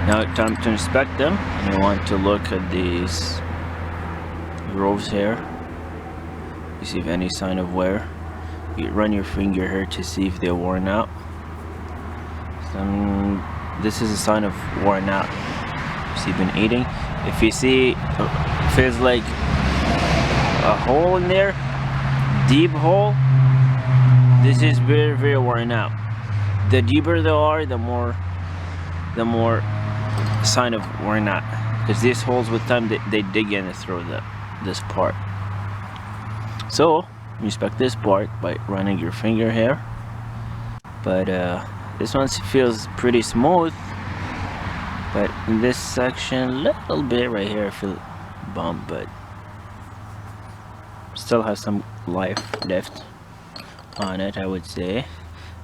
Now time to inspect them, and you want to look at these grooves here. You see if any sign of wear. You run your finger here to see if they're worn out. This is a sign of worn out. See, been eating. If you see, feels like a hole in there, deep hole. This is very, very worn out. The deeper they are, the more sign of worn out. Because these holes with time they dig in through this part. So you inspect this part by running your finger here. But this one feels pretty smooth. But in this section, little bit right here, I feel bump, but still has some life left on it, I would say.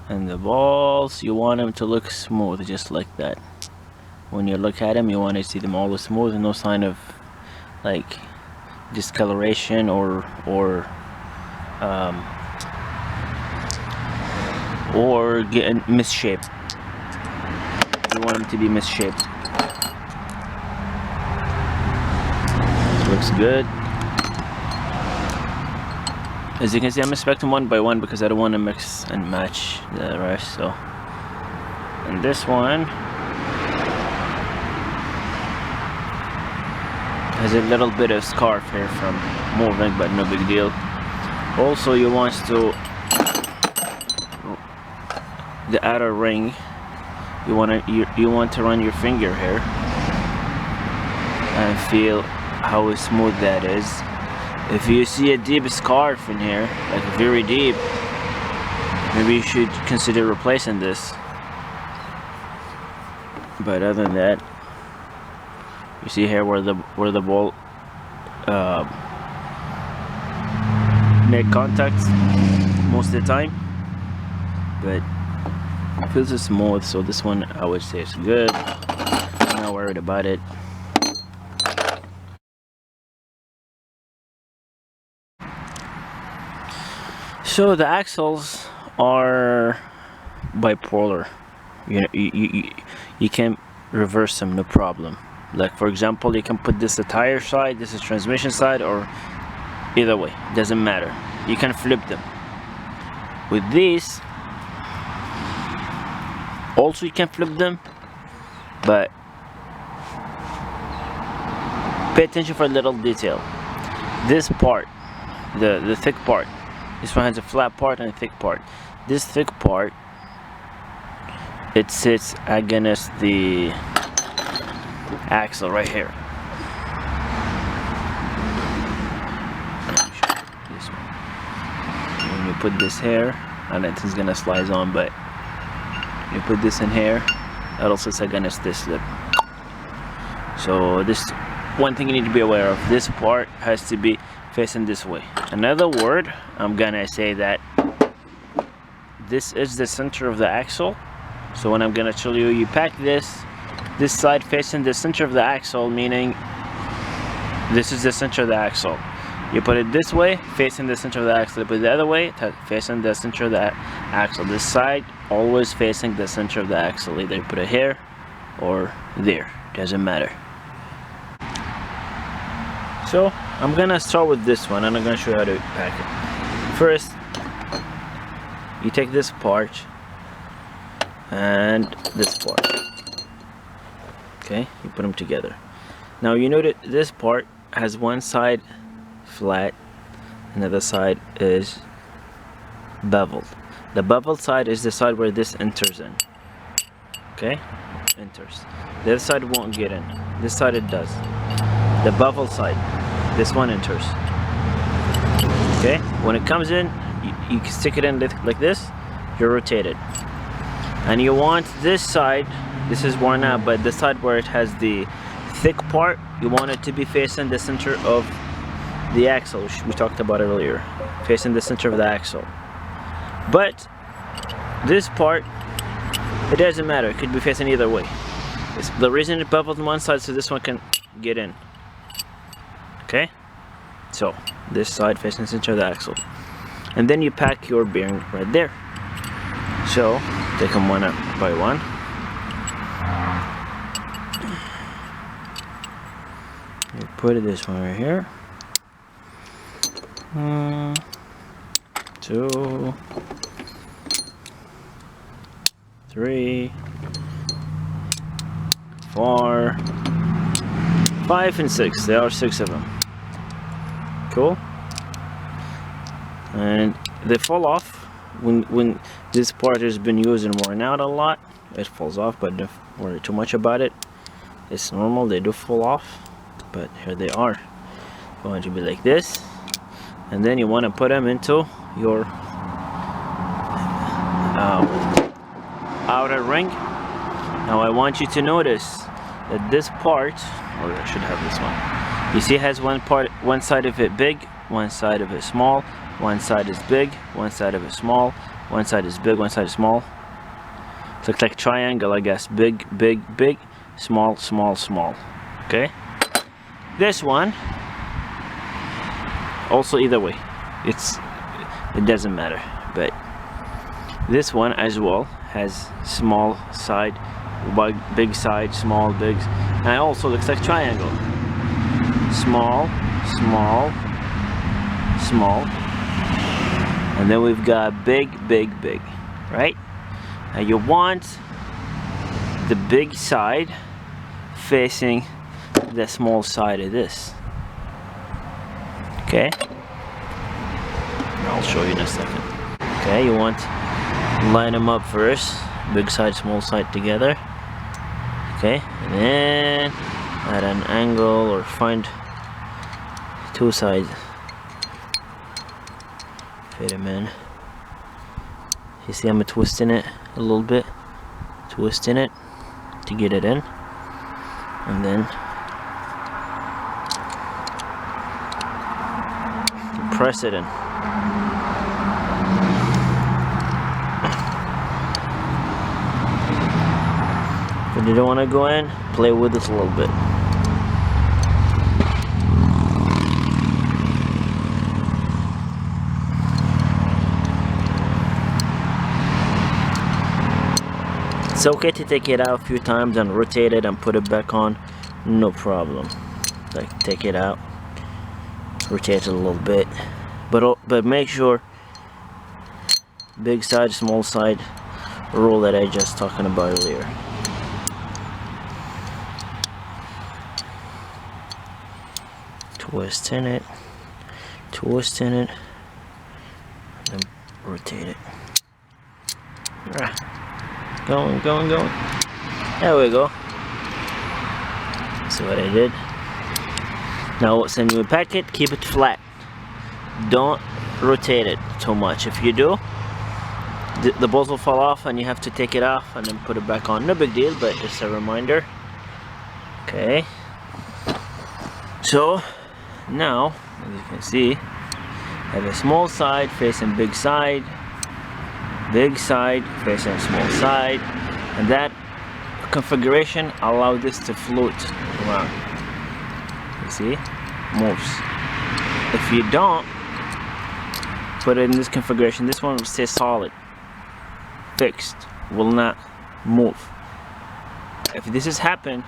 And the balls, you want them to look smooth, just like that. When you look at them, you want to see them all smooth, and no sign of like discoloration or getting misshaped. You want them to be misshaped. Looks good. As you can see, I'm inspecting one by one because I don't want to mix and match the rest. So, and this one has a little bit of scarf here from moving, but no big deal. Also, you want to the outer ring. You want to run your finger here and feel how smooth that is. If you see a deep scarf in here, like very deep, maybe you should consider replacing this. But other than that, you see here where the ball make contact most of the time, but it feels smooth. So this one I would say is good. I'm not worried about it. So the axles are bipolar. You can reverse them, no problem. Like for example, you can put this the tire side, this is transmission side, or either way, doesn't matter. You can flip them. With these, also you can flip them, but pay attention for a little detail. This part, the thick part. This one has a flat part and a thick part. This thick part, it sits against the axle right here. This one. When you put this here, and it's gonna slide on, but you put this in here, it also sits against this lip. So this one thing you need to be aware of. This part has to be facing this way. Another word, I'm gonna say that this is the center of the axle. So when I'm gonna show you, you pack this side facing the center of the axle, meaning this is the center of the axle. You put it this way, facing the center of the axle. You put it the other way, facing the center of the axle. This side always facing the center of the axle. Either you put it here or there, doesn't matter. So I'm gonna start with this one, and I'm gonna show you how to pack it. First, you take this part and this part. Okay, you put them together. Now you notice this part has one side flat, another side is beveled. The beveled side is the side where this enters in. Okay, enters. The other side won't get in. This side it does. The beveled side, this one enters. Okay, when it comes in, you can stick it in like this. You rotate it, and you want this side. This is worn out, but the side where it has the thick part, you want it to be facing the center of the axle, which we talked about earlier, facing the center of the axle. But this part, it doesn't matter. It could be facing either way. The reason it beveled on one side so this one can get in. Okay, so this side facing the center of the axle, and then you pack your bearing right there. So take them one by one. put this one right here. 2, 3, 4, 5, and 6. There are 6 of them. Cool. And they fall off when this part has been used and worn out a lot. It falls off, but don't worry too much about it. It's normal, they do fall off, but here they are. Going to be like this, and then you want to put them into your outer ring. Now I want you to notice that this part, or I should have this one. You see, it has one side of it big, one side of it small, one side is big, one side of it small, one side is big, one side is small. It looks like a triangle, I guess. Big, big, big, small, small, small. Okay. This one, also either way, it doesn't matter. But this one as well has small side, big side, small, big, and it also looks like triangle. Small, small, small, and then we've got big, big, big, right? Now you want the big side facing the small side of this. Okay? I'll show you in a second. Okay, you want to line them up first. Big side, small side together. Okay, and then at an angle or find 2 sides. Fit them in. You see I'm twisting it a little bit. Twisting it to get it in. And then press it in. When you don't want to go in, play with it a little bit. It's okay to take it out a few times and rotate it and put it back on, no problem. Like, take it out, rotate it a little bit, but make sure big side, small side rule that I just talking about earlier. Twisting it, and rotate it. Going. There we go. See what I did? Now when you pack it, keep it flat. Don't rotate it too much. If you do, the balls will fall off and you have to take it off and then put it back on. No big deal, but just a reminder. Okay. So now, as you can see, I have a small side facing big side facing small side, and that configuration allows this to float around. You see, moves. If you don't put it in this configuration, this one will stay solid, fixed, will not move. If this has happened,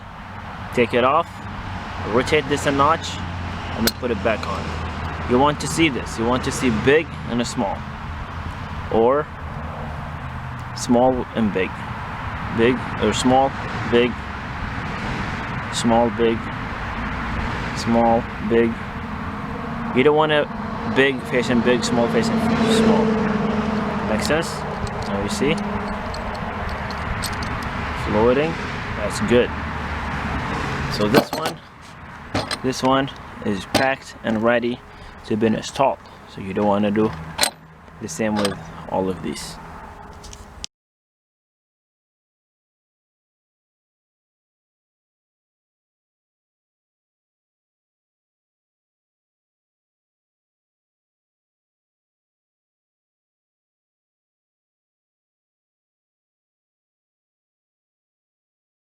take it off, rotate this a notch, and then put it back on. You want to see this. You want to see big and a small, or small and big, or small, big, small, big, small, big. You don't want a big facing big, small facing small. Make sense? Now you see, floating. That's good. So this one is packed and ready to be installed. So you don't want to do the same with all of these.